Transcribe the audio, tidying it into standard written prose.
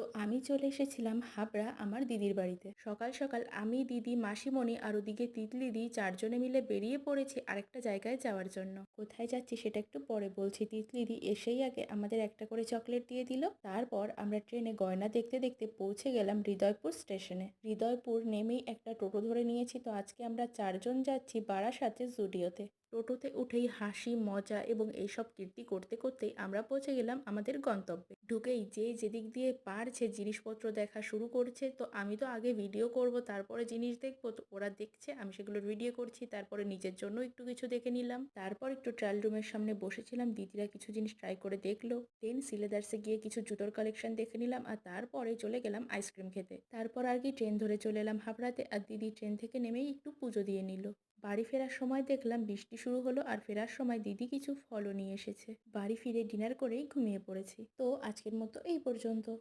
তো আমি চলে এসেছিলাম হাবড়া আমার দিদির বাড়িতে। সকাল সকাল আমি, দিদি, মাসিমণি আর ওদিকে তিতলিদি ৪ জনে মিলে বেরিয়ে পড়েছি আরেকটা জায়গায় যাওয়ার জন্য। কোথায় যাচ্ছি সেটা একটু পরে বলছি। তিতলিদি এসেই আগে আমাদের একটা করে চকলেট দিয়ে দিল। তারপর আমরা ট্রেনে গয়না দেখতে দেখতে পৌঁছে গেলাম হৃদয়পুর স্টেশনে। হৃদয়পুর নেমেই একটা টোটো ধরে নিয়েছি। তো আজকে আমরা ৪ জন যাচ্ছি বারাসাতে জুডিওতে। টোটোতে উঠেই হাসি মজা এবং এইসব কীর্তি করতে করতেই আমরা পৌঁছে গেলাম আমাদের গন্তব্যে। ঢুকেই যে যেদিক দিয়ে পারছে জিনিসপত্র দেখা শুরু করছে। তো আমি তো আগে ভিডিও করব, তারপরে জিনিস দেখবো। তো ওরা দেখছে, আমি সেগুলোর ভিডিও করছি। তারপরে নিজের জন্য একটু কিছু দেখে নিলাম। তারপর একটু ট্রায়াল রুমের সামনে বসেছিলাম, দিদিরা কিছু জিনিস ট্রাই করে দেখলো। দেন সিলেদার্সে গিয়ে কিছু জুতোর কালেকশন দেখে নিলাম। আর তারপরে চলে গেলাম আইসক্রিম খেতে। তারপর আর কি ট্রেন ধরে চলে এলাম হাবড়াতে। আর দিদি ট্রেন থেকে নেমেই একটু পুজো দিয়ে নিল। বাড়ি ফেরার সময় দেখলাম বৃষ্টি শুরু হলো। আর ফেরার সময় দিদি কিছু ফলও নিয়ে এসেছে। বাড়ি ফিরে ডিনার করেই ঘুমিয়ে পড়েছি। তো আজকের মতো এই পর্যন্ত।